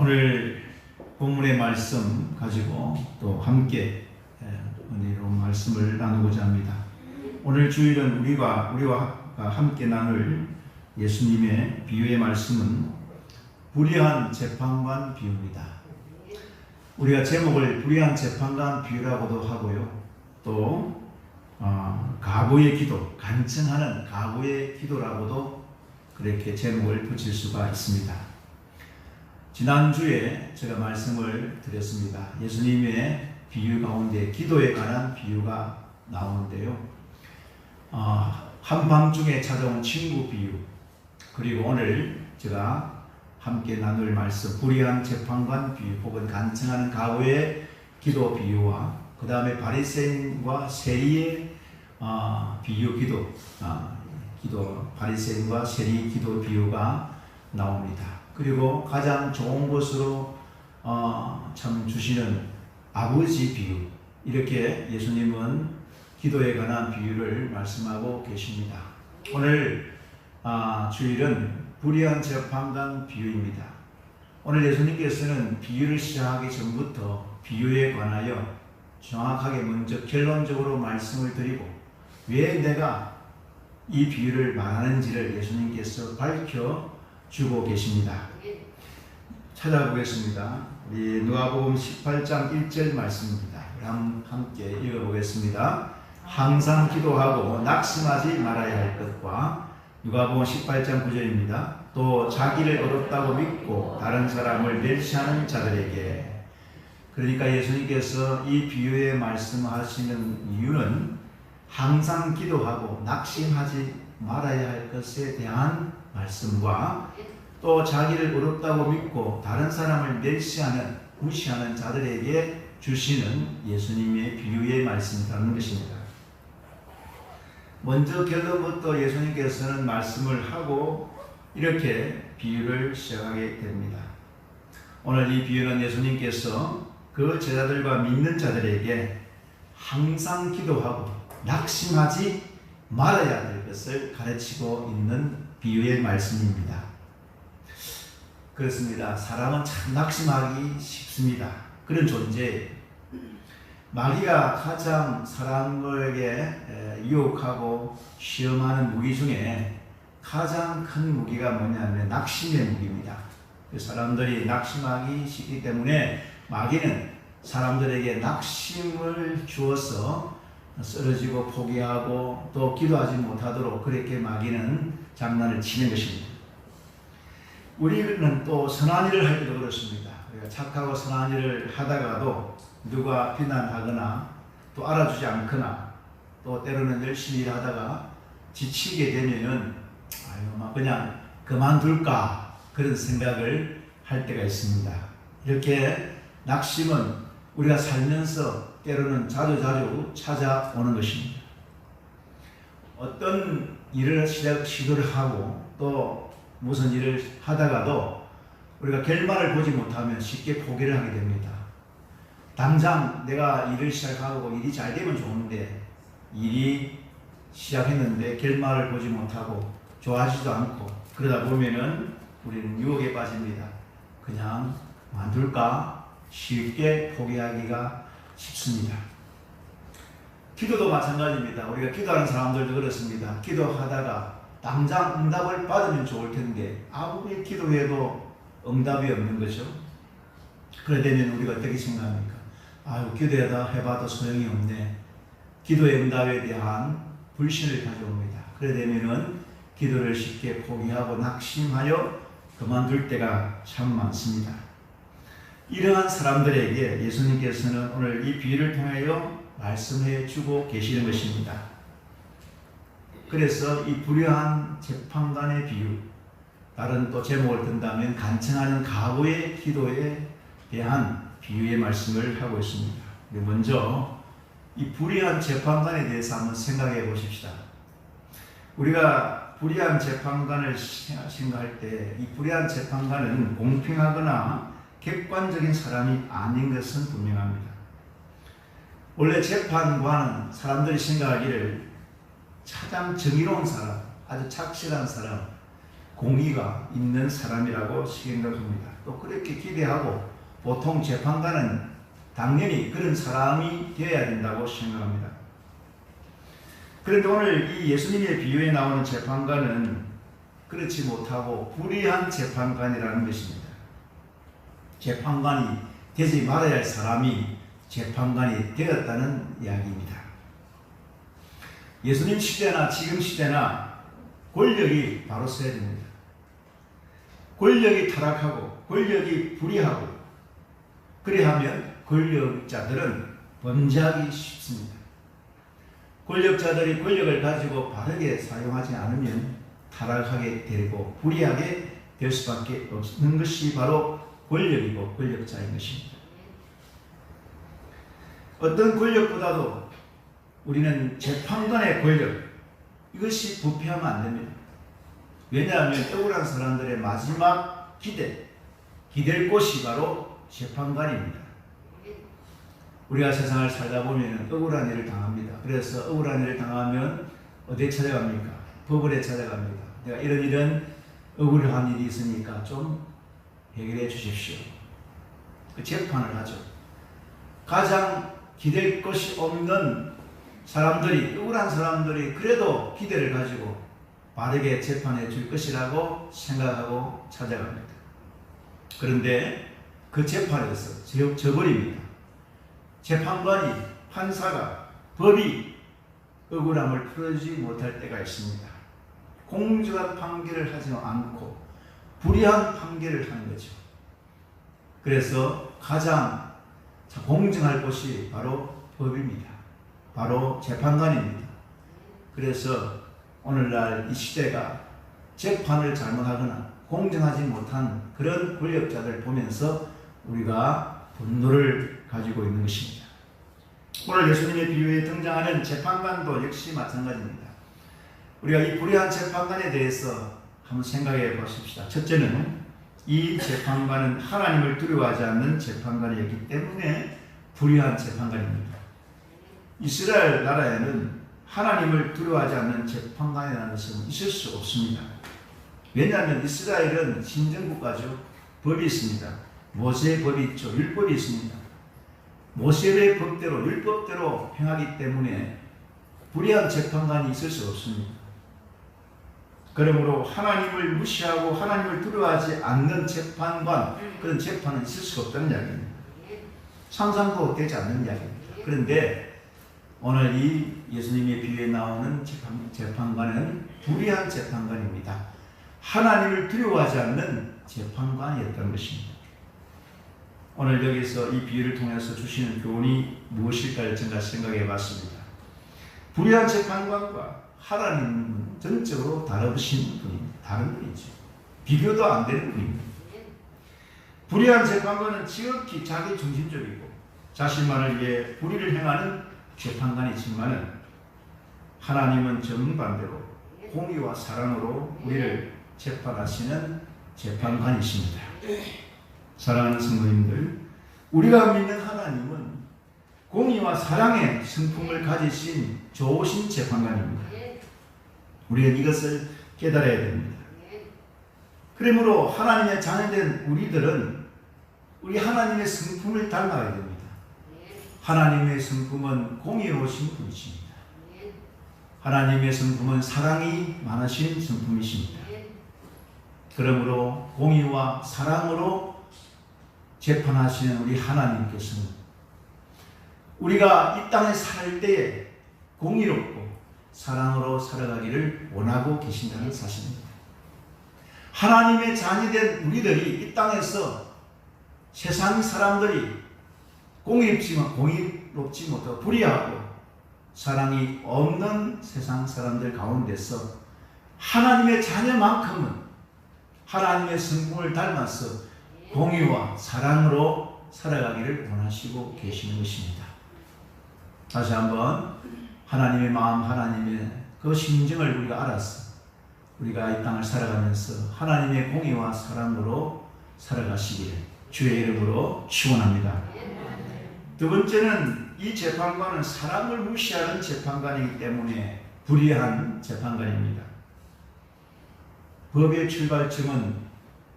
오늘 본문의 말씀 가지고 또 함께 은혜로운 말씀을 나누고자 합니다. 오늘 주일은 우리와 함께 나눌 예수님의 비유의 말씀은 불의한 재판관 비유입니다. 우리가 제목을 불의한 재판관 비유라고도 하고요. 또 가부의 기도, 간청하는 가부의 기도라고도 그렇게 제목을 붙일 수가 있습니다. 지난주에 제가 말씀을 드렸습니다. 예수님의 비유 가운데 기도에 관한 비유가 나오는데요. 한밤중에 찾아온 친구 비유, 그리고 오늘 제가 함께 나눌 말씀 불의한 재판관 비유 혹은 간청하는 가부의 기도 비유와 그 다음에 바리새인과 세리의 비유 기도 바리새인과 세리 기도 비유가 나옵니다. 그리고 가장 좋은 것으로 참 주시는 아버지 비유, 이렇게 예수님은 기도에 관한 비유를 말씀하고 계십니다. 오늘 주일은 불의한 재판관 비유입니다. 오늘 예수님께서는 비유를 시작하기 전부터 비유에 관하여 정확하게 먼저 결론적으로 말씀을 드리고 왜 내가 이 비유를 말하는지를 예수님께서 밝혀주고 계십니다. 찾아보겠습니다. 우리 누가복음 18장 1절 말씀입니다. 함께 읽어보겠습니다. 항상 기도하고 낙심하지 말아야 할 것과 누가복음 18장 9절입니다. 또 자기를 어렵다고 믿고 다른 사람을 멸시하는 자들에게. 그러니까 예수님께서 이 비유에 말씀하시는 이유는 항상 기도하고 낙심하지 말아야 할 것에 대한 말씀과 또 자기를 어렵다고 믿고 다른 사람을 멸시하는, 무시하는 자들에게 주시는 예수님의 비유의 말씀이라는 것입니다. 먼저 결론부터 예수님께서는 말씀을 하고 이렇게 비유를 시작하게 됩니다. 오늘 이 비유는 예수님께서 그 제자들과 믿는 자들에게 항상 기도하고 낙심하지 말아야 될 것을 가르치고 있는 비유의 말씀입니다. 그렇습니다. 사람은 참 낙심하기 쉽습니다. 그런 존재예요. 마귀가 가장 사람에게 유혹하고 시험하는 무기 중에 가장 큰 무기가 뭐냐면 낙심의 무기입니다. 사람들이 낙심하기 쉽기 때문에 마귀는 사람들에게 낙심을 주어서 쓰러지고 포기하고 또 기도하지 못하도록 그렇게 마귀는 장난을 치는 것입니다. 우리는 또 선한 일을 할 때도 그렇습니다. 우리가 착하고 선한 일을 하다가도 누가 비난하거나 또 알아주지 않거나 또 때로는 열심히 일하다가 지치게 되면은 그냥 그만둘까 그런 생각을 할 때가 있습니다. 이렇게 낙심은 우리가 살면서 때로는 자주 찾아오는 것입니다. 어떤 일을 시도를 하고 또 무슨 일을 하다가도 우리가 결말을 보지 못하면 쉽게 포기를 하게 됩니다. 당장 내가 일을 시작하고 일이 잘 되면 좋은데 일이 시작했는데 결말을 보지 못하고 좋아하지도 않고 그러다 보면은 우리는 유혹에 빠집니다. 그냥 만들까 쉽게 포기하기가 쉽습니다. 기도도 마찬가지입니다. 우리가 기도하는 사람들도 그렇습니다. 기도하다가 당장 응답을 받으면 좋을 텐데 아무리 기도해도 응답이 없는 거죠. 그러되면 우리가 어떻게 생각합니까? 기도하다 해봐도 소용이 없네. 기도의 응답에 대한 불신을 가져옵니다. 그러되면은 기도를 쉽게 포기하고 낙심하여 그만둘 때가 참 많습니다. 이러한 사람들에게 예수님께서는 오늘 이 비유를 통하여 말씀해 주고 계시는 것입니다. 그래서 이 불의한 재판관의 비유, 다른 또 제목을 든다면 간청하는 가부의 기도에 대한 비유의 말씀을 하고 있습니다. 먼저 이 불의한 재판관에 대해서 한번 생각해 보십시다. 우리가 불의한 재판관을 생각할 때 이 불의한 재판관은 공평하거나 객관적인 사람이 아닌 것은 분명합니다. 원래 재판관은 사람들이 생각하기를 가장 정의로운 사람, 아주 착실한 사람, 공의가 있는 사람이라고 생각합니다. 또 그렇게 기대하고 보통 재판관은 당연히 그런 사람이 되어야 된다고 생각합니다. 그런데 오늘 이 예수님의 비유에 나오는 재판관은 그렇지 못하고 불의한 재판관이라는 것입니다. 재판관이 되지 말아야 할 사람이 재판관이 되었다는 이야기입니다. 예수님 시대나 지금 시대나 권력이 바로 서야 됩니다. 권력이 타락하고 권력이 불의하고 그래하면 권력자들은 범죄하기 쉽습니다. 권력자들이 권력을 가지고 바르게 사용하지 않으면 타락하게 되고 불의하게 될 수밖에 없는 것이 바로 권력이고 권력자인 것입니다. 어떤 권력보다도 우리는 재판관의 권력, 이것이 부패하면 안 됩니다. 왜냐하면 억울한 사람들의 마지막 기댈 곳이 바로 재판관입니다. 우리가 세상을 살다 보면 억울한 일을 당합니다. 그래서 억울한 일을 당하면 어디에 찾아갑니까? 법원에 찾아갑니다. 내가 이런 억울한 일이 있으니까 좀 해결해 주십시오. 그 재판을 하죠. 가장 기댈 것이 없는 사람들이, 억울한 사람들이 그래도 기대를 가지고 바르게 재판해 줄 것이라고 생각하고 찾아갑니다. 그런데 그 재판에서 져버립니다. 재판관이, 판사가, 법이 억울함을 풀어주지 못할 때가 있습니다. 공정한 판결을 하지 않고 불의한 판결을 하는 거죠. 그래서 가장 공정할 곳이 바로 법입니다. 바로 재판관입니다. 그래서 오늘날 이 시대가 재판을 잘못하거나 공정하지 못한 그런 권력자들 보면서 우리가 분노를 가지고 있는 것입니다. 오늘 예수님의 비유에 등장하는 재판관도 역시 마찬가지입니다. 우리가 이 불의한 재판관에 대해서 한번 생각해 보십시다. 첫째는 이 재판관은 하나님을 두려워하지 않는 재판관이었기 때문에 불의한 재판관입니다. 이스라엘 나라에는 하나님을 두려워하지 않는 재판관이라는 것은 있을 수 없습니다. 왜냐하면 이스라엘은 신정국가죠. 법이 있습니다. 모세의 법이 있죠. 율법이 있습니다. 모세의 법대로 율법대로 행하기 때문에 불의한 재판관이 있을 수 없습니다. 그러므로 하나님을 무시하고 하나님을 두려워하지 않는 재판관, 그런 재판은 있을 수가 없다는 이야기입니다. 상상도 되지 않는 이야기입니다. 그런데 오늘 이 예수님의 비유에 나오는 재판관은 불의한 재판관입니다. 하나님을 두려워하지 않는 재판관이었던 것입니다. 오늘 여기서 이 비유를 통해서 주시는 교훈이 무엇일까 제가 생각해 봤습니다. 불의한 재판관과 하나님은 전적으로 다르신 분입니다. 다른 분이죠. 비교도 안 되는 분입니다. 불의한 재판관은 지극히 자기 중심적이고 자신만을 위해 불의를 행하는 재판관이지만 하나님은 정반대로 공의와 사랑으로 우리를 재판하시는 재판관이십니다. 사랑하는 성도님들, 우리가 믿는 하나님은 공의와 사랑의 성품을 가지신 좋으신 재판관입니다. 우리는 이것을 깨달아야 됩니다. 그러므로 하나님의 자녀된 우리들은 우리 하나님의 성품을 닮아야 됩니다. 하나님의 성품은 공의로우신 분이십니다. 하나님의 성품은 사랑이 많으신 성품이십니다. 그러므로 공의와 사랑으로 재판하시는 우리 하나님께서는 우리가 이 땅에 살 때에 공의롭고 사랑으로 살아가기를 원하고 계신다는 사실입니다. 하나님의 자녀된 우리들이 이 땅에서 세상 사람들이 공의롭지 못하고 불의하고 사랑이 없는 세상 사람들 가운데서 하나님의 자녀만큼은 하나님의 성품을 닮아서 공의와 사랑으로 살아가기를 원하시고 계시는 것입니다. 다시 한번 하나님의 마음, 하나님의 그 심정을 우리가 알아서 우리가 이 땅을 살아가면서 하나님의 공의와 사랑으로 살아가시기를 주의 이름으로 축원합니다. 두 번째는 이 재판관은 사람을 무시하는 재판관이기 때문에 불의한 재판관입니다. 법의 출발점은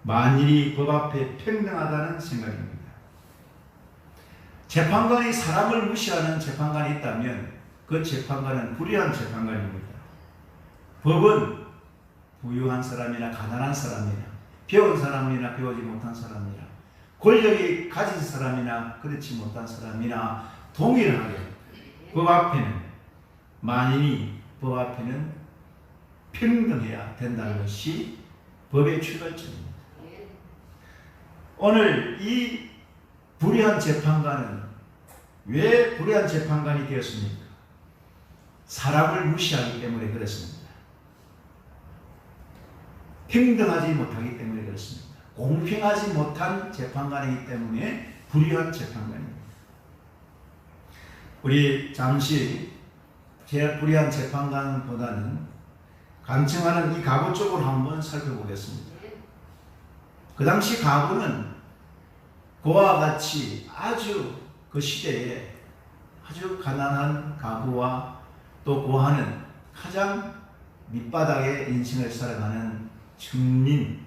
만일이 법 앞에 평등하다는 생각입니다. 재판관이 사람을 무시하는 재판관이 있다면 그 재판관은 불의한 재판관입니다. 법은 부유한 사람이나 가난한 사람이나 배운 사람이나 배우지 못한 사람이나 권력이 가진 사람이나 그렇지 못한 사람이나 동일하게 법 앞에는 만인이 법 앞에는 평등해야 된다는 것이 법의 출발점입니다. 오늘 이 불의한 재판관은 왜 불의한 재판관이 되었습니까? 사람을 무시하기 때문에 그렇습니다. 평등하지 못하기 때문에 그렇습니다. 공평하지 못한 재판관이기 때문에 불의한 재판관입니다. 우리 잠시 불의한 재판관보다는 간청하는 이 가구 쪽으로 한번 살펴보겠습니다. 그 당시 가구는 그와 같이 아주 그 시대에 아주 가난한 가구와 또 고아는 가장 밑바닥의 인생을 살아가는 청린,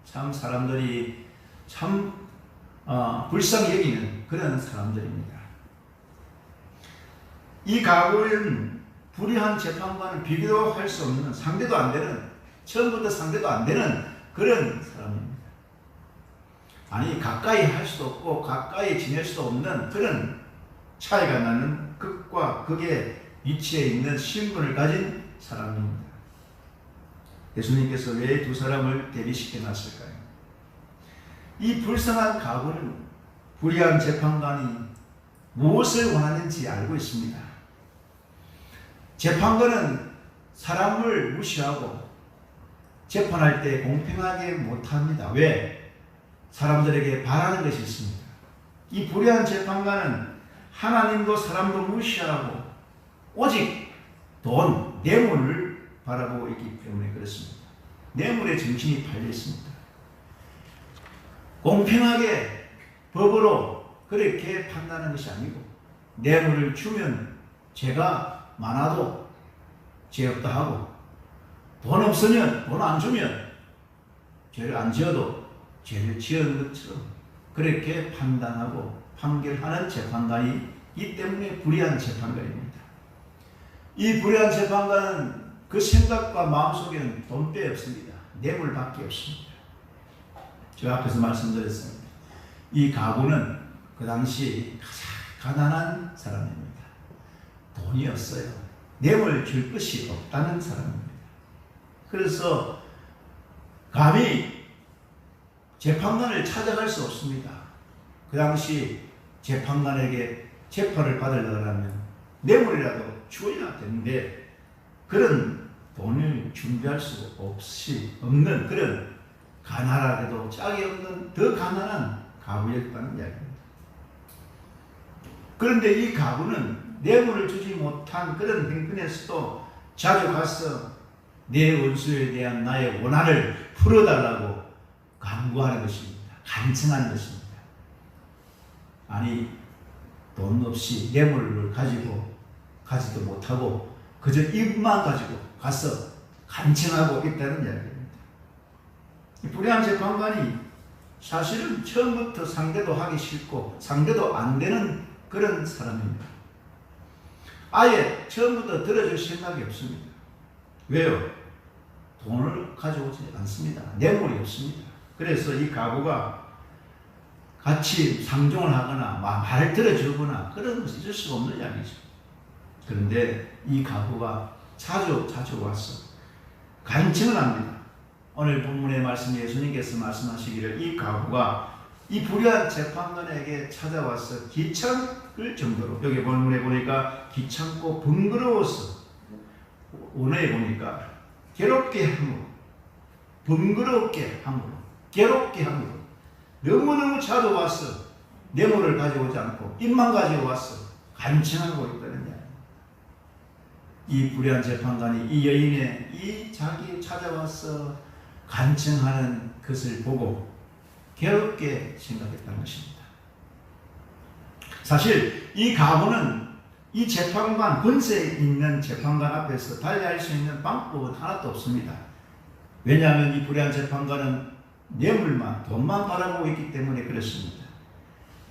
참 사람들이 참 불쌍히 여기는 그런 사람들입니다. 이 가구는 불의한 재판관은 비교도 할 수 없는, 상대도 안 되는, 처음부터 상대도 안 되는 그런 사람입니다. 아니 가까이 할 수도 없고 가까이 지낼 수도 없는 그런 차이가 나는 극과 극의 위치에 있는 신분을 가진 사람입니다. 예수님께서 왜 두 사람을 대비시켜 놨을까요? 이 불쌍한 가구는 불의한 재판관이 무엇을 원하는지 알고 있습니다. 재판관은 사람을 무시하고 재판할 때 공평하게 못합니다. 왜? 사람들에게 바라는 것이 있습니다. 이 불의한 재판관은 하나님도 사람도 무시하고 오직 돈, 뇌물을 바라보고 있기 때문에 그렇습니다. 뇌물에 정신이 팔려 있습니다. 공평하게 법으로 그렇게 판단하는 것이 아니고 뇌물을 주면 죄가 많아도 죄 없다 하고 돈 없으면 돈 안 주면 죄를 안 지어도 죄를 지은 것처럼 그렇게 판단하고 판결하는 재판관이 이 때문에 불의한 재판관입니다. 이 불의한 재판관은 그 생각과 마음속에는 돈빼 없습니다. 뇌물밖에 없습니다. 제가 앞에서 말씀드렸습니다. 이 가구는 그 당시 가장 가난한 사람입니다. 돈이 없어요. 뇌물 줄 것이 없다는 사람입니다. 그래서 감히 재판관을 찾아갈 수 없습니다. 그 당시 재판관에게 재판을 받으려면 뇌물이라도 주어야 되는데 그런 돈을 준비할 수 없는 그런 가난하게도 짝이 없는 더 가난한 가구였다는 이야기입니다. 그런데 이 가구는 뇌물을 주지 못한 그런 형편에서도 자주 가서 내 원수에 대한 나의 원한을 풀어달라고 간구하는 것입니다. 간청하는 것입니다. 아니 돈 없이 뇌물을 가지도 못하고 그저 입만 가지고 가서 간청하고 있다는 이야기입니다. 이 불의한 재판관이 사실은 처음부터 상대도 하기 싫고 상대도 안 되는 그런 사람입니다. 아예 처음부터 들어줄 생각이 없습니다. 왜요? 돈을 가져오지 않습니다. 뇌물이 없습니다. 그래서 이 가구가 같이 상종을 하거나 말을 들어주거나 그런 것이 있을 수가 없는 이야기죠. 그런데 이 가구가 자주 와서 간청을 합니다. 오늘 본문의 말씀 예수님께서 말씀하시기를 이 가구가 이 불의한 재판관에게 찾아와서 귀찮을 정도로 여기 본문에 보니까 귀찮고 번거로워서 원어에 보니까 괴롭게 함으로 번거롭게 함으로 괴롭게 함으로 너무너무 자주 와서 뇌물을 가져오지 않고 입만 가지고 와서 간청하고 있다는 이야기. 이 불의한 재판관이 이 여인의 이 자기 찾아와서 간청하는 것을 보고 괴롭게 생각했다는 것입니다. 사실 이 가구는 이 재판관, 권세 있는 재판관 앞에서 달리할 수 있는 방법은 하나도 없습니다. 왜냐하면 이 불의한 재판관은 뇌물만, 돈만 바라보고 있기 때문에 그렇습니다.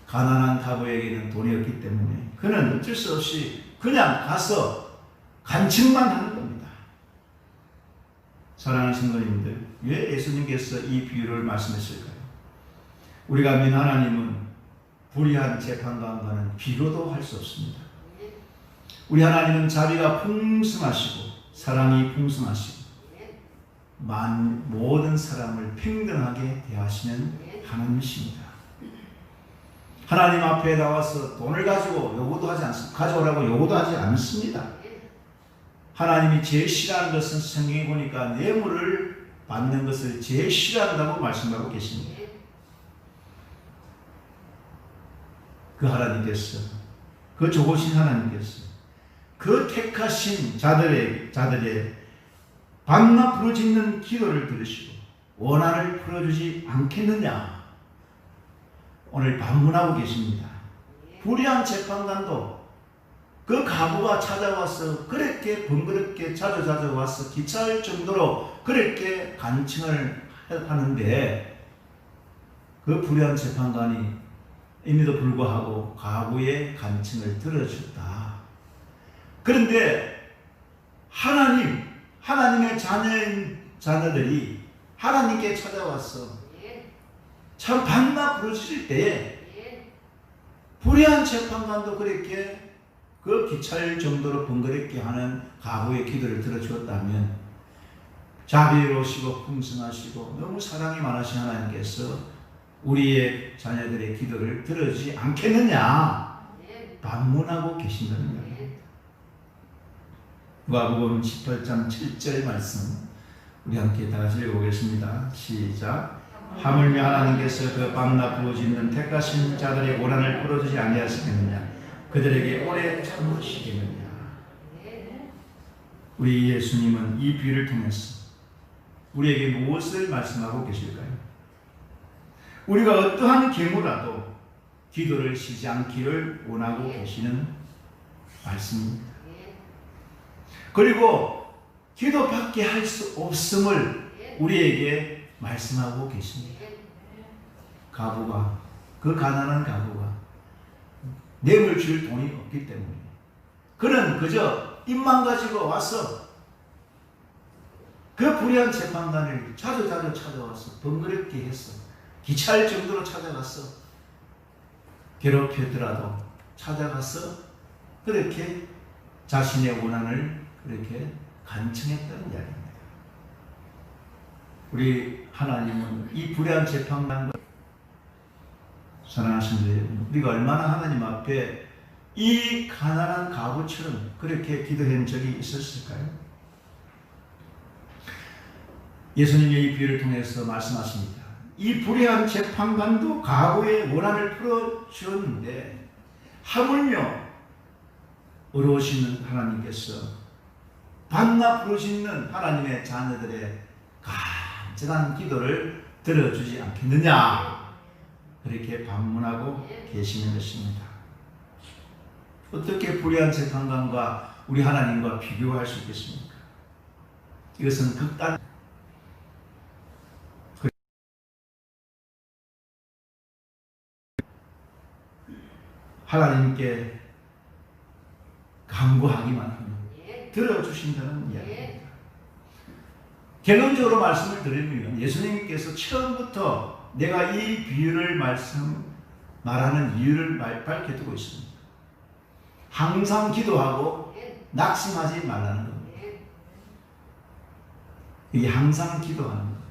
가난한 과부에게는 돈이 없기 때문에 그는 어쩔 수 없이 그냥 가서 간증만 하는 겁니다. 사랑하는 성도님들, 왜 예수님께서 이 비유를 말씀하실까요? 우리가 믿는 하나님은 불의한 재판관과는 비교도 할 수 없습니다. 우리 하나님은 자비가 풍성하시고 사랑이 풍성하시고 모든 사람을 평등하게 대하시는 하나님이십니다. 하나님 앞에 나와서 돈을 가지고 요구도 하지 않습니다. 가져오라고 요구도 하지 않습니다. 하나님이 제일 싫어하는 것은 성경에 보니까 뇌물을 받는 것을 제일 싫어한다고 말씀하고 계십니다. 그 하나님께서, 그 좋으신 하나님께서 그 택하신 자들의 밤낮 부르짖는 기도를 들으시고 원한을 풀어주지 않겠느냐 오늘 반문하고 계십니다. 불의한 재판관도 그 가부가 찾아와서 그렇게 번거롭게 자주 와서 귀찮을 정도로 그렇게 간청을 하는데 그 불의한 재판관이 임에도 불구하고 가부의 간청을 들어줬다. 그런데 하나님의 자녀들이 하나님께 찾아와서 참 밤낮 부르실 때에 불의한 재판관도 그렇게 그 귀찮을 정도로 번거롭게 하는 가부의 기도를 들어주었다면 자비로우시고 풍성하시고 너무 사랑이 많으신 하나님께서 우리의 자녀들의 기도를 들어주지 않겠느냐 반문하고 계신다는 겁니다. 누가복음 18장 7절 말씀 우리 함께 다 같이 읽어보겠습니다. 시작. 하물며 하나님께서 그 밤낮 부어짓는 택하신 자들의 고난을 풀어주지 아니하시겠느냐 그들에게 오래 참으시겠느냐. 우리 예수님은 이 비유를 통해서 우리에게 무엇을 말씀하고 계실까요? 우리가 어떠한 경우라도 기도를 쉬지 않기를 원하고 계시는 말씀입니다. 그리고 기도밖에 할 수 없음을 우리에게 말씀하고 계십니다. 가부가, 그 가난한 가부가 뇌물 줄 돈이 없기 때문에 그는 그저 입만 가지고 와서 그 불의한 재판관을 자주 찾아와서 번거롭게 해서 귀찮을 정도로 찾아가서 괴롭히더라도 찾아가서 그렇게 자신의 원한을 그렇게 간청했다는 이야기입니다. 우리 하나님은 이 불의한 재판관과 사랑하신데 우리가 얼마나 하나님 앞에 이 가난한 가부처럼 그렇게 기도한 적이 있었을까요? 예수님의 이 비유를 통해서 말씀하십니다. 이 불의한 재판관도 가부의 원한을 풀어주었는데 하물며 어려우시는 하나님께서 밤낮 부르짖는 하나님의 자녀들의 간절한 기도를 들어주지 않겠느냐 그렇게 반문하고 계시는 것입니다. 어떻게 불의한 재판관과 우리 하나님과 비교할 수 있겠습니까? 이것은 극단 하나님께 간구하기만 하면 들어주신다는 이야기입니다. 결론적으로 말씀을 드리면 예수님께서 처음부터 내가 이 비유를 말하는 이유를 밝혀두고 있습니다. 항상 기도하고 낙심하지 말라는 겁니다. 이게 항상 기도하는 겁니다.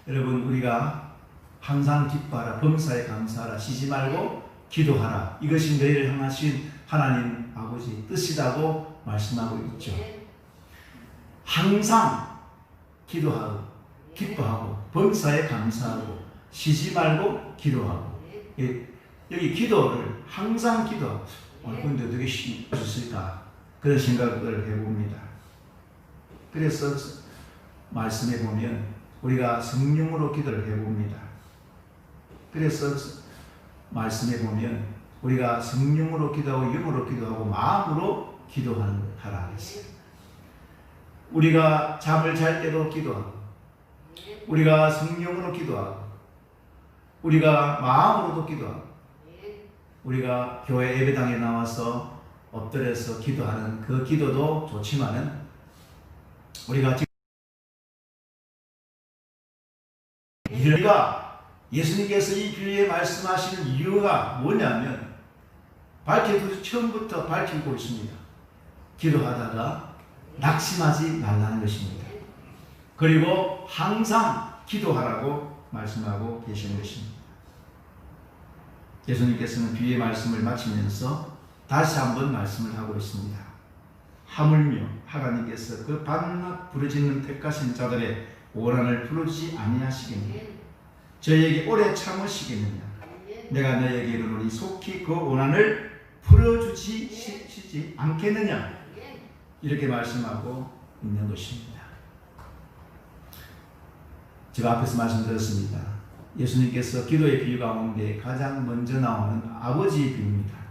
여러분 우리가 항상 기뻐하라, 범사에 감사하라, 쉬지 말고 기도하라. 이것이 너희를 향하신 하나님 아버지 뜻이라고 말씀하고 있죠. 항상 기도하고 기뻐하고 범사에 감사하고 쉬지 말고 기도하고. 여기 기도를 항상 기도하고 근데 어떻게 쉬었을까 그런 생각을 해봅니다. 그래서 말씀해 보면 우리가 성령으로 기도를 해봅니다. 그래서 말씀해 보면 우리가 성령으로 기도하고 영으로 기도하고 마음으로 기도하라 했어요. 우리가 잠을 잘 때도 기도하고 우리가 성령으로 기도하고 우리가 마음으로도 기도하고 우리가 교회 예배당에 나와서 엎드려서 기도하는 그 기도도 좋지만은 우리가 예수님께서 이 비유에 말씀하시는 이유가 뭐냐면 처음부터 밝히고 있습니다. 기도하다가 낙심하지 말라는 것입니다. 그리고 항상 기도하라고 말씀하고 계시는 것입니다. 예수님께서는 비유의 말씀을 마치면서 다시 한번 말씀을 하고 있습니다. 하물며 하나님께서 그 밤낮 부르짖는 택하신 자들의 원한을 풀어주지 아니하시겠느냐? 저에게 오래 참으시겠느냐? 내가 너에게 이르노니 속히 그 원한을 풀어주지 않겠느냐? 이렇게 말씀하고 있는 것입니다. 제가 앞에서 말씀드렸습니다. 예수님께서 기도의 비유 가운데 가장 먼저 나오는 아버지의 비유입니다.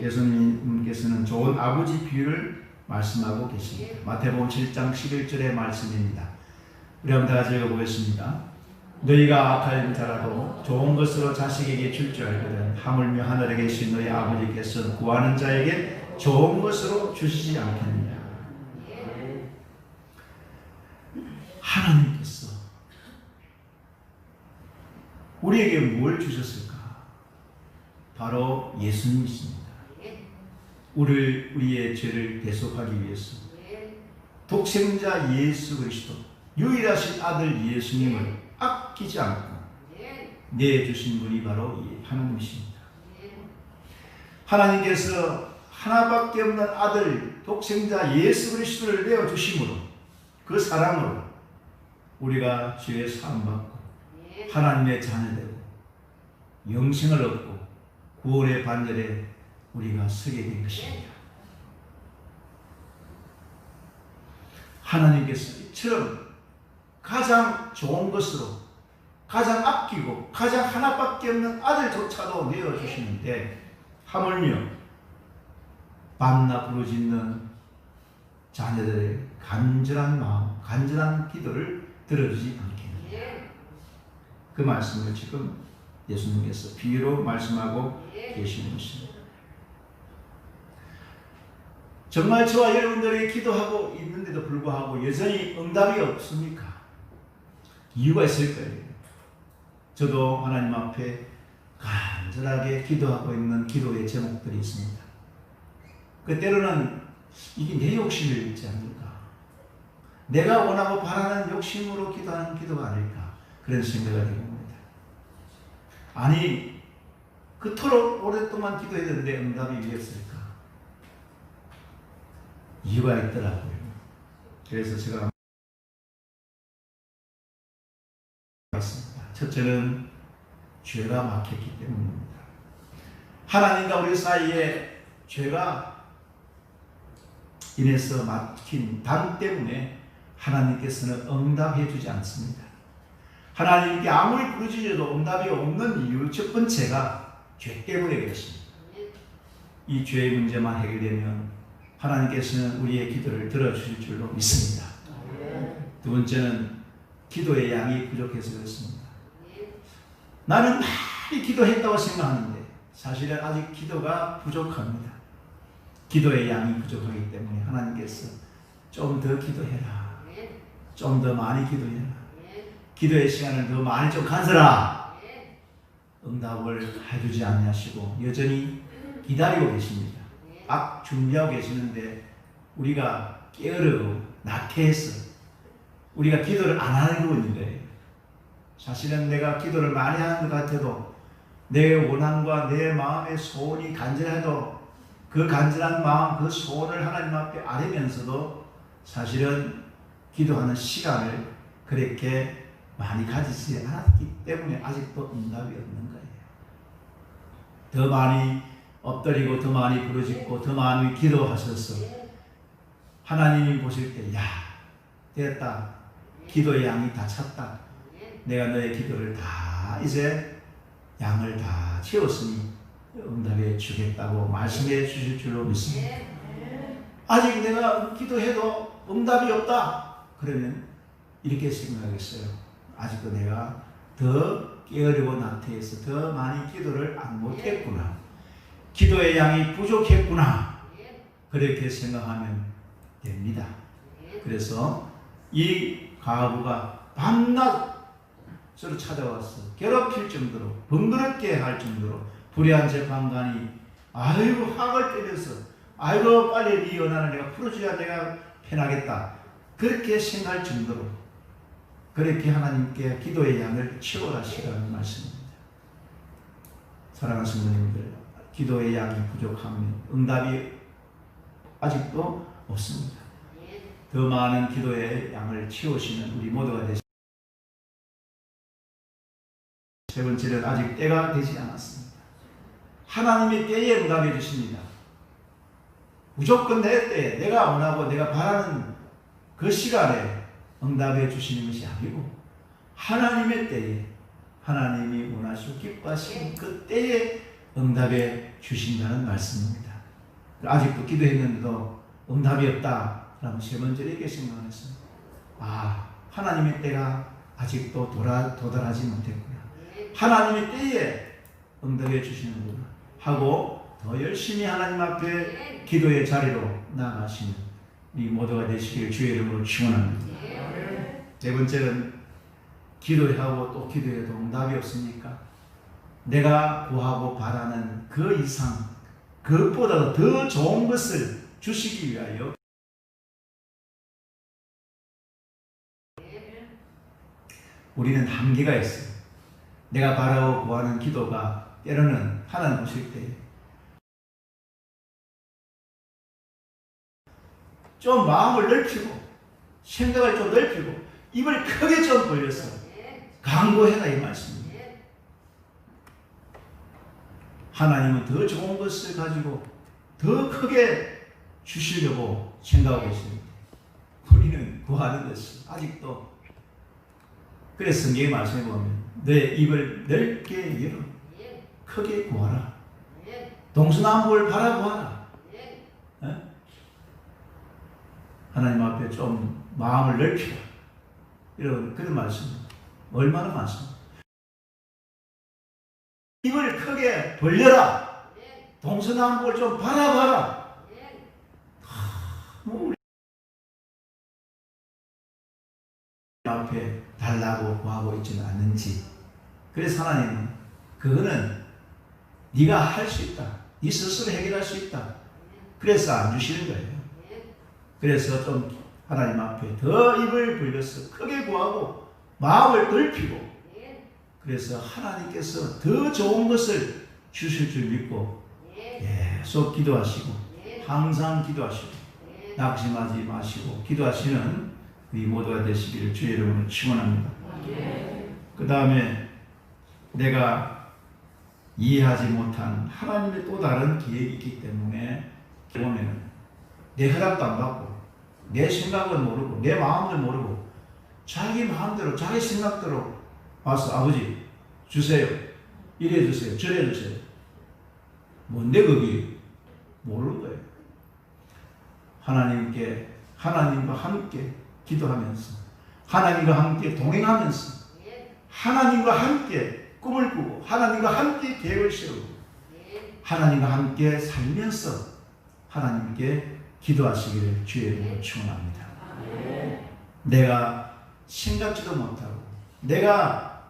예수님께서는 좋은 아버지 비유를 말씀하고 계십니다. 마태복음 7장 11절의 말씀입니다. 우리 한번 다 같이 읽어보겠습니다. 너희가 악한 자라도 좋은 것으로 자식에게 줄 줄 알거든 하물며 하늘에 계신 너희 아버지께서 구하는 자에게 좋은 것으로 주시지 않겠느냐. 하나님께서 우리에게 뭘 주셨을까? 바로 예수님이십니다. 우리의 죄를 대속하기 위해서 독생자 예수 그리스도 유일하신 아들 예수님을 아끼지 않고 내주신 분이 바로 하나님이십니다. 하나님께서 하나밖에 없는 아들 독생자 예수 그리스도를 내어주심으로 그 사랑으로 우리가 죄의 사함받고 하나님의 자녀되고 영생을 얻고 구원의 반열에 우리가 서게 된 것입니다. 하나님께서 이처럼 가장 좋은 것으로 가장 아끼고 가장 하나밖에 없는 아들조차도 내어주시는데 하물며 밤낮 부르짖는 자녀들의 간절한 마음, 간절한 기도를 들어주지 않겠느냐. 그 말씀을 지금 예수님께서 비유로 말씀하고 계시는 것입니다. 정말 저와 여러분들이 기도하고 있는데도 불구하고 여전히 응답이 없습니까? 이유가 있을 거예요. 저도 하나님 앞에 간절하게 기도하고 있는 기도의 제목들이 있습니다. 때로는 이게 내 욕심이지 않을까? 내가 원하고 바라는 욕심으로 기도하는 기도가 아닐까? 그런 생각을 해봅니다. 아니, 그토록 오랫동안 기도했는데 응답이 왜 없을까? 이유가 있더라고요. 그래서 제가 첫째는 죄가 막혔기 때문입니다. 하나님과 우리 사이에 죄가 인해서 막힌 담 때문에 하나님께서는 응답해 주지 않습니다. 하나님께 아무리 부르짖어도 응답이 없는 이유 첫 번째가 죄 때문에 그렇습니다. 이 죄의 문제만 해결되면 하나님께서는 우리의 기도를 들어주실 줄로 믿습니다. 두 번째는 기도의 양이 부족해서 그렇습니다. 나는 많이 기도했다고 생각하는데 사실은 아직 기도가 부족합니다. 기도의 양이 부족하기 때문에 하나님께서 좀 더 기도해라. 좀 더 많이 기도해라. 기도의 시간을 더 많이 좀 가져라. 응답을 해주지 않으시고 여전히 기다리고 계십니다. 준비하고 계시는데 우리가 게으르고 나태해서 우리가 기도를 안 하고 있는 거예요. 사실은 내가 기도를 많이 하는 것 같아도 내 원함과 내 마음의 소원이 간절해도 그 간절한 마음, 그 소원을 하나님 앞에 아뢰면서도 사실은 기도하는 시간을 그렇게 많이 가지지 않았기 때문에 아직도 응답이 없는 거예요. 더 많이 엎드리고 더 많이 부르짖고 더 많이 기도하셔서 하나님이 보실 때 야, 됐다. 기도의 양이 다 찼다. 내가 너의 기도를 다 이제 양을 다 채웠으니 응답해 주겠다고 말씀해 주실 줄로 믿습니다. 아직 내가 기도해도 응답이 없다. 그러면 이렇게 생각했어요. 아직도 내가 더 게으르고 나태해서 더 많이 기도를 안 못했구나. 기도의 양이 부족했구나. 그렇게 생각하면 됩니다. 그래서 이 가부가 밤낮 서로 찾아왔어. 괴롭힐 정도로, 번거롭게 할 정도로 불의한 재판관이 아이고 학을 때려서 아이고 빨리 네 연한을 내가 풀어줘야 내가 편하겠다. 그렇게 생각할 정도로 그렇게 하나님께 기도의 양을 채워라시라는 말씀입니다. 사랑하는 성도님들, 기도의 양이 부족하면 응답이 아직도 없습니다. 더 많은 기도의 양을 채우시는 우리 모두가 되시기. 세 번째는 아직 때가 되지 않았습니다. 하나님의 때에 응답해 주십니다. 무조건 내 때에 내가 원하고 내가 바라는 그 시간에 응답해 주시는 것이 아니고 하나님의 때에 하나님이 원하시고 기뻐하시는 그 때에 응답해 주신다는 말씀입니다. 아직도 기도했는데도 응답이 없다. 그럼 세 번째로 이렇게 생각했어요. 하나님의 때가 아직도 도달하지 못했구나. 하나님의 때에 응답해 주시는구나 하고 더 열심히 하나님 앞에 기도의 자리로 나아가시는 이 모두가 되시길 주의 이름으로 축원합니다. 네 번째는 기도하고 또 기도해도 응답이 없으니까 내가 구하고 바라는 그 이상 그것보다도 더 좋은 것을 주시기 위하여 우리는 한계가 있어요. 내가 바라고 구하는 기도가 때로는 하나님 보실 때 좀 마음을 넓히고 생각을 좀 넓히고 입을 크게 좀 벌려서 강구해라 이 말씀입니다. 하나님은 더 좋은 것을 가지고 더 크게 주시려고 생각하고 계십니다. 우리는 구하는 것이 아직도 그래서 성경의 말씀에 보면 내 입을 넓게 열어 크게 구하라. 동서남북을 바라보아라. 하나님 앞에 좀 마음을 넓히라. 이런 그런 말씀입니다. 얼마나 많습니다. 입을 크게 벌려라. 동서남북을 좀 바라봐라. 우리 앞에 달라고 구하고 있지는 않는지. 그래서 하나님은 그거는 네가 할 수 있다. 네 스스로 해결할 수 있다. 그래서 안 주시는 거예요. 그래서 좀 하나님 앞에 더 입을 벌려서 크게 구하고 마음을 넓히고 그래서 하나님께서 더 좋은 것을 주실 줄 믿고 계속 기도하시고 항상 기도하시고 낙심하지 마시고 기도하시는 우리 모두가 되시기를 주의 이름으로 축원합니다. 그 다음에 내가 이해하지 못한 하나님의 또 다른 계획이 있기 때문에 보면 내 허락도 안 받고 내 생각은 모르고 내 마음을 모르고 자기 마음대로 자기 생각대로 와서 아버지 주세요. 이래 주세요. 저래 주세요. 뭔데 그게 모르는 거예요. 하나님과 함께 기도하면서 하나님과 함께 동행하면서 하나님과 함께 꿈을 꾸고 하나님과 함께 계획을 세우고 하나님과 함께 살면서 하나님께 기도하시기를 주의 이름으로 축원합니다. 내가 생각지도 못하고 내가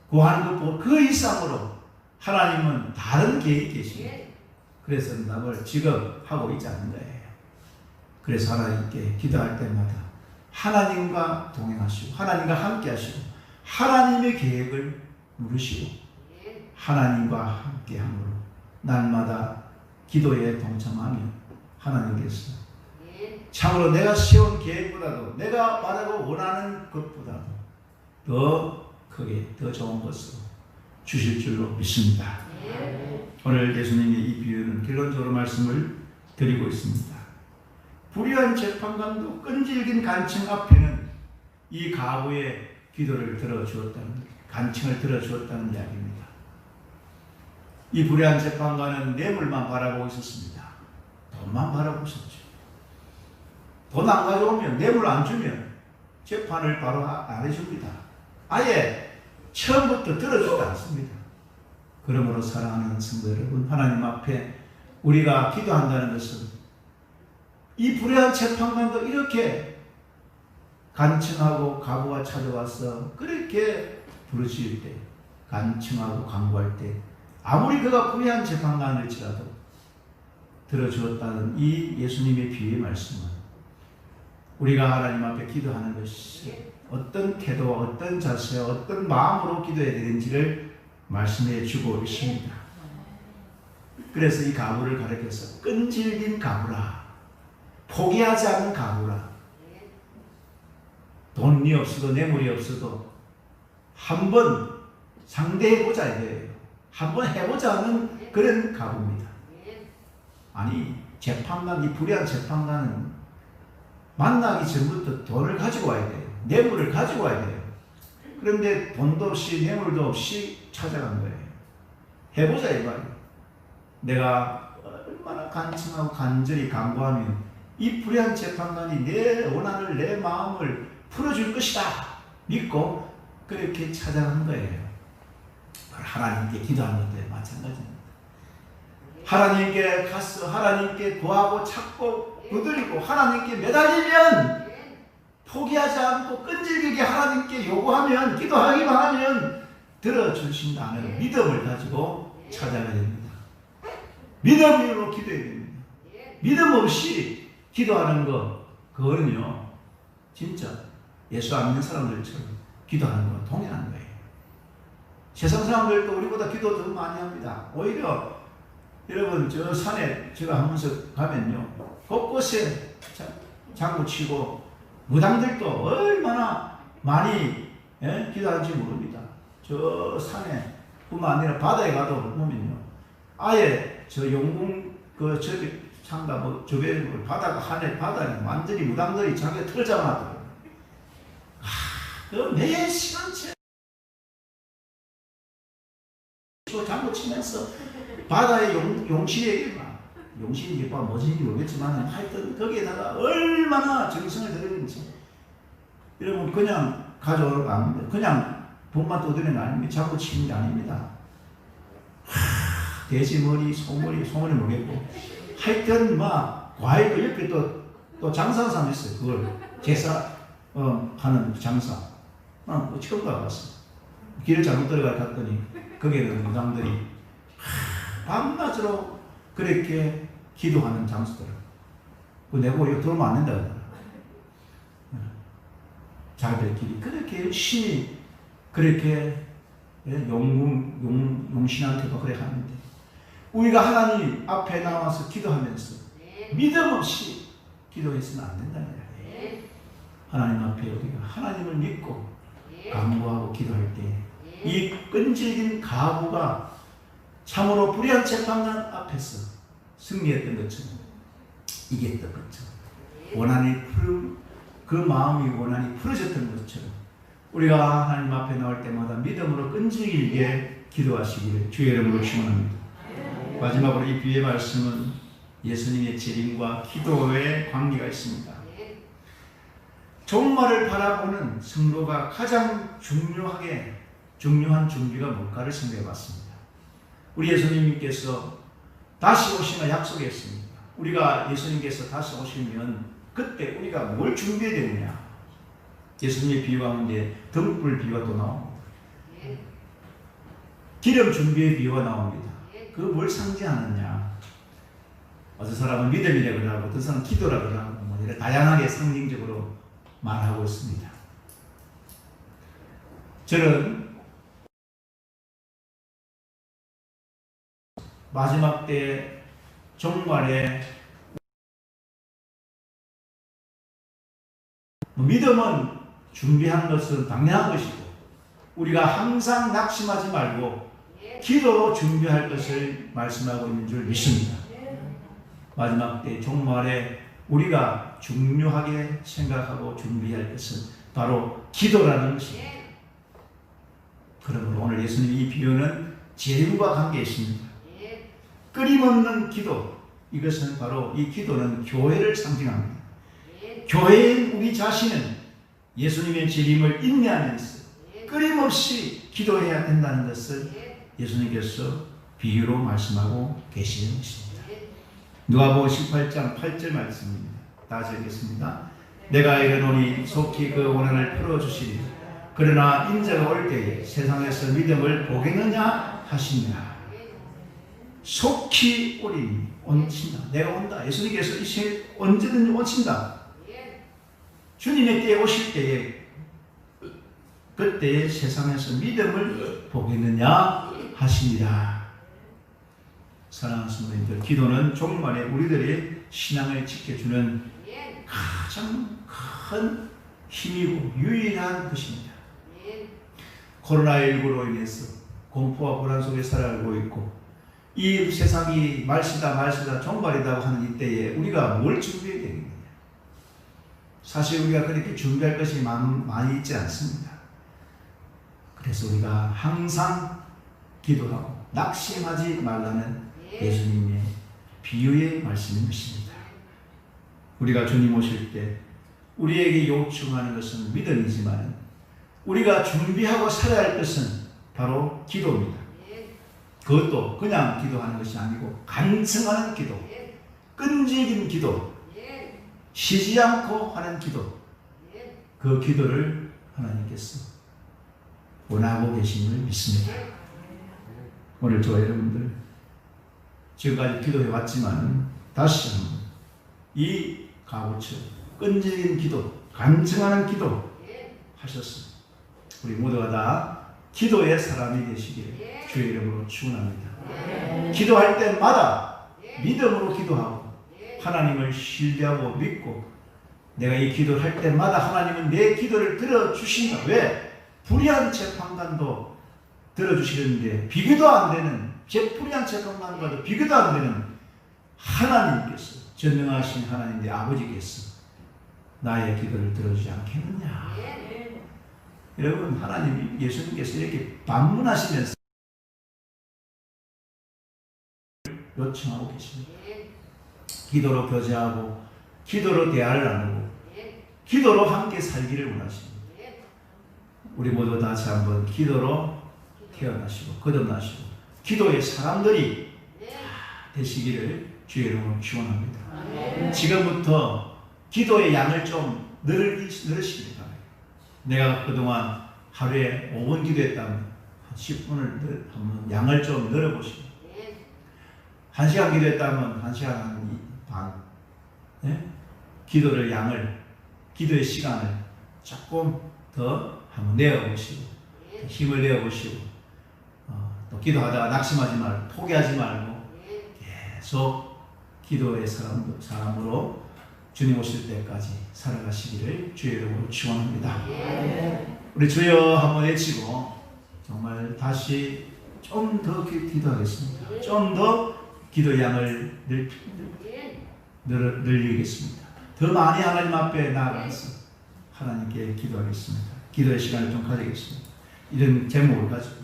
구하는 것보다 그 이상으로 하나님은 다른 계획이 계십니다. 그래서 응답을 지금 하고 있지 않는 거예요. 그래서 하나님께 기도할 때마다 하나님과 동행하시고 하나님과 함께 하시고 하나님의 계획을 물으시고 하나님과 함께 함으로 날마다 기도에 동참하며 하나님께서 참으로 내가 세운 계획보다도 내가 바라고 원하는 것보다도 더 크게 더 좋은 것으로 주실 줄로 믿습니다. 오늘 예수님의 이 비유는 결론적으로 말씀을 드리고 있습니다. 불의한 재판관도 끈질긴 간청 앞에는 이 가부의 기도를 들어주었다는 간청을 들어주었다는 이야기입니다. 이 불의한 재판관은 뇌물만 바라보고 있었습니다. 돈만 바라보고 있었죠. 돈 안 가져오면 뇌물 안 주면 재판을 바로 안 해줍니다. 아예 처음부터 들어주지 않습니다. 그러므로 사랑하는 성도 여러분, 하나님 앞에 우리가 기도한다는 것은 이 불의한 재판관도 이렇게 간청하고 가부가 찾아와서 그렇게 부르실 때, 간청하고 간구할 때, 아무리 그가 불의한 재판관일지라도 들어주었다는 이 예수님의 비유의 말씀은 우리가 하나님 앞에 기도하는 것이 어떤 태도와 어떤 자세와 어떤 마음으로 기도해야 되는지를 말씀해 주고 있습니다. 그래서 이 가부를 가르쳐서 끈질긴 가부라, 포기하지 않은 가부라, 돈이 없어도 뇌물이 없어도 한번 상대해보자 이거예요. 한번 해보자 하는 그런 가부입니다. 아니 재판관, 이 불의한 재판관은 만나기 전부터 돈을 가지고 와야 돼요. 뇌물을 가지고 와야 돼요. 그런데 돈도 없이 뇌물도 없이 찾아간 거예요. 해보자 이 말이에요. 내가 얼마나 간청하고 간절히 간구하면 이 불의한 재판관이 내 원한을, 내 마음을 풀어줄 것이다 믿고 그렇게 찾아간 거예요. 하나님께 기도하는 것도 마찬가지입니다. 하나님께 가서 하나님께 구하고 찾고 두드리고 하나님께 매달리면 포기하지 않고 끈질기게 하나님께 요구하면, 기도하기만 하면 들어주신다는 믿음을 가지고 찾아가야 됩니다. 믿음으로 기도해야 됩니다. 믿음 없이 기도하는 거, 그거는요 진짜 예수 안 믿는 사람들처럼 기도하는 거 동일한 거예요. 세상 사람들도 우리보다 기도 더 많이 합니다. 오히려 여러분 저 산에 제가 한 번씩 가면요 곳곳에 장구 치고 무당들도 얼마나 많이 기도하는지 모릅니다. 저 산에 뿐만 아니라 바다에 가도 보면요 아예 저 용궁 그 저기 상가 뭐 주변 바다가 하늘 바다에 완전히 무당들이 자기가 틀 잡아놨더라고요. 그 매 시간째 장구 치면서 바다의 용신에게 용신이 뭐지인지 모르겠지만 하여튼 거기에다가 얼마나 정성을 들였는지 여러분 그냥 가져오는 거 아닙니다. 그냥 돈만 떠드는 게 아닙니다. 장구 치는 게 아닙니다. 돼지 머리, 소머리 모르겠고 하여튼 막 과일도 옆에 또 장사하는 사람 있어요. 그걸 제사 하는 장사 처음 가봤어. 길을 잘못 들어갔더니 거기에는 무당들이 밤낮으로 그렇게 기도하는 장소들. 내가 이거 들어오면 안 된다 그러더라. 자기들끼리 그렇게 열심히 그렇게 용신한테도 그래 하는데 우리가 하나님 앞에 나와서 기도하면서 믿음 없이 기도해서는 안 된다는 거예요. 하나님 앞에 우리가 하나님을 믿고 간구하고 기도할 때 이 끈질긴 가부가 참으로 불의한 재판관 앞에서 승리했던 것처럼 이겼던 것처럼 그 마음이 원한이 풀어졌던 것처럼 우리가 하나님 앞에 나올 때마다 믿음으로 끈질기게 기도하시기를 주의 이름으로 축원합니다. 마지막으로 이 비유의 말씀은 예수님의 재림과 기도의 관계가 있습니다. 종말을 바라보는 성도가 가장 중요한 준비가 뭘까를 생각해 봤습니다. 우리 예수님께서 다시 오시면 약속했습니다. 우리가 예수님께서 다시 오시면 그때 우리가 뭘 준비해야 되느냐. 예수님의 비유 가운데 등불 비유가 또 나옵니다. 기름 준비의 비유가 나옵니다. 그거 뭘 상징하느냐. 어떤 사람은 믿음이라고 그러고 어떤 사람은 기도라고 그러고 뭐 이렇게 다양하게 상징적으로 말하고 있습니다. 저는 마지막 때 종말에 믿음은 준비하는 것은 당연한 것이고 우리가 항상 낙심하지 말고 기도로 준비할 것을 말씀하고 있는 줄 믿습니다. 마지막 때 종말에 우리가 중요하게 생각하고 준비할 것은 바로 기도라는 것입니다. 그러므로 오늘 예수님의 이 비유는 재림과 관계 있습니다. 끊임없는 기도, 이것은 바로 이 기도는 교회를 상징합니다. 교회인 우리 자신은 예수님의 재림을 인내하면서 끊임없이 기도해야 된다는 것을 예수님께서 비유로 말씀하고 계시는 것입니다. 누가복음 18장 8절 말씀입니다. 다시 읽겠습니다. 내가 이르노니 속히 그 원한을 풀어주시리. 그러나 인자가 올 때에 세상에서 믿음을 보겠느냐 하시니라. 속히 오리니 온친다. 내가 온다. 예수님께서 이 세상에 언제든지 오신다. 주님의 때에 오실 때에 그때에 세상에서 믿음을 보겠느냐 하시니라. 사랑하는 성도님들, 기도는 종말에 우리들의 신앙을 지켜주는 가장 큰 힘이고 유일한 것입니다. 코로나19로 인해서 공포와 불안 속에 살아가고 있고 이 세상이 말시다 종말이라고 하는 이때에 우리가 뭘 준비해야 되겠느냐? 사실 우리가 그렇게 준비할 것이 많이 있지 않습니다. 그래서 우리가 항상 기도하고 낙심하지 말라는 예수님의 비유의 말씀인 것입니다. 우리가 주님 오실 때 우리에게 요청하는 것은 믿음이지만 우리가 준비하고 살아야 할 것은 바로 기도입니다. 그것도 그냥 기도하는 것이 아니고 간청하는 기도, 끈질긴 기도, 쉬지 않고 하는 기도, 그 기도를 하나님께서 원하고 계심을 믿습니다. 오늘 저와 여러분들 지금까지 기도해 왔지만 다시 한번 이 가구처럼 끈질긴 기도, 간청하는 기도 하셨습니다. 우리 모두가 다 기도의 사람이 되시기를 주의 이름으로 축원합니다. 기도할 때마다 믿음으로 기도하고 하나님을 신뢰하고 믿고 내가 이 기도를 할 때마다 하나님은 내 기도를 들어주신다. 왜? 불의한 재판관도 들어주시는데 비교도 안 되는 불의한 재판관과도 비교도 안 되는 하나님께서 전능하신 하나님 내 아버지께서 나의 기도를 들어주지 않겠느냐. 여러분 하나님 예수님께서 이렇게 반문하시면서 요청하고 계십니다. 기도로 교제하고 기도로 대화를 나누고 기도로 함께 살기를 원하십니다. 우리 모두 다시 한번 기도로 태어나시고 거듭나시고 기도의 사람들이 되시기를 주의 이름으로 축원합니다. 지금부터 기도의 양을 좀 늘으시기 바랍니다. 내가 그동안 하루에 5분 기도했다면 한 10분을 한번 양을 좀 늘어보시고 1시간 기도했다면 1시간 반 기도의 기도의 시간을 조금 더 한번 내어보시고 힘을 내어보시고 또 기도하다가 낙심하지 말고 포기하지 말고 계속 기도의 사람으로 주님 오실 때까지 살아가시기를 주의 이름으로 축원합니다. 우리 주여 한번 외치고 정말 다시 좀 더 기도하겠습니다. 좀 더 기도의 양을 늘리겠습니다. 더 많이 하나님 앞에 나아가서 하나님께 기도하겠습니다. 기도의 시간을 좀 가지겠습니다. 이런 제목을 가지고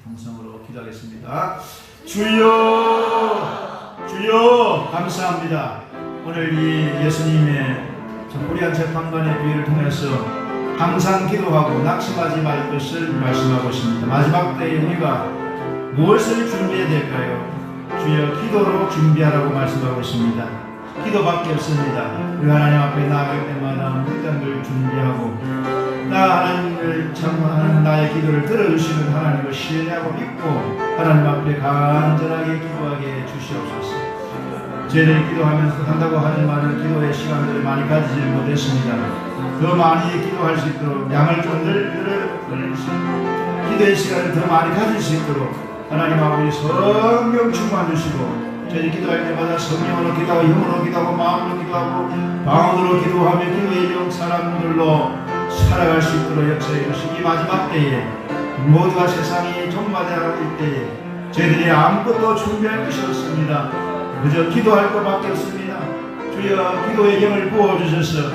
통성으로 기도하겠습니다. 주여 감사합니다. 오늘 이 예수님의 불의한 재판관의 비유를 통해서 항상 기도하고 낙심하지 말 것을 말씀하고 있습니다. 마지막 때에 우리가 무엇을 준비해야 될까요? 주여 기도로 준비하라고 말씀하고 있습니다. 기도밖에 없습니다. 우리 하나님 앞에 나아갈 때마다 모든 걸 준비하고 나 하나님을 참하는 나의 기도를 들어주시는 하나님을 신뢰하고 믿고 하나님 앞에 간절하게 기도하게 주시옵소서. 저희들이 기도하면서 한다고 하지만 기도의 시간들을 많이 가지지 못했습니다. 더 많이 기도할 수 있도록 양을 좀 늘리시고 기도의 시간을 더 많이 가질 수 있도록 하나님 아버지 성령 충만 주시고 저희 기도할 때마다 성령으로 기도하고 영으로 기도하고 마음으로 기도하고 방언으로 기도하며 기도의 영 사람들로 살아갈 수 있도록 역사해 주시고 이 마지막 때에 모두가 세상이 종말될 때에 저희들이 아무것도 준비할 것이 없습니다. 그저 기도할 것밖에 없습니다. 주여 기도의 영을 부어주셔서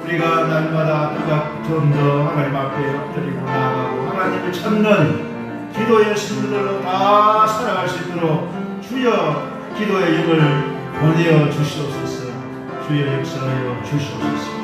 우리가 날마다 좀 더 하나님 앞에 엎드리고 나아가고 하나님을 찾는 기도의 신들로 다 살아갈 수 있도록 주여 기도의 영을 보내어 주시옵소서. 주여 역사하여 주시옵소서.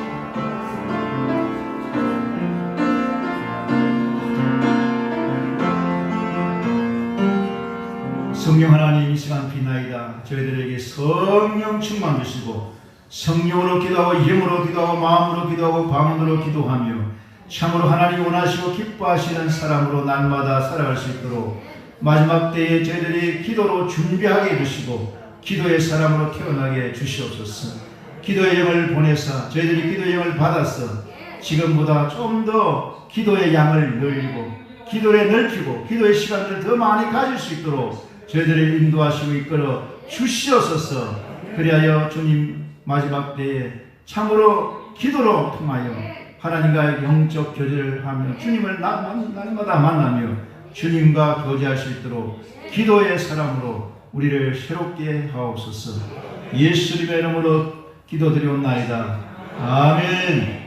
성령 하나님 이 시간 비나이다. 저희들에게 성령 충만 주시고 성령으로 기도하고 힘으로 기도하고 마음으로 기도하고 방언으로 기도하며 참으로 하나님 원하시고 기뻐하시는 사람으로 날마다 살아갈 수 있도록 마지막 때에 저희들이 기도로 준비하게 해주시고 기도의 사람으로 태어나게 주시옵소서. 기도의 영을 보내사 저희들이 기도의 영을 받아서 지금보다 좀 더 기도의 양을 늘리고 기도를 넓히고 기도의 시간을 더 많이 가질 수 있도록 저희들을 인도하시고 이끌어 주시옵소서. 그리하여 주님 마지막 때에 참으로 기도로 통하여 하나님과 영적 교제를 하며 주님을 날마다 만나며 주님과 교제할 수 있도록 기도의 사람으로 우리를 새롭게 하옵소서. 예수님의 이름으로 기도드리옵나이다. 아멘.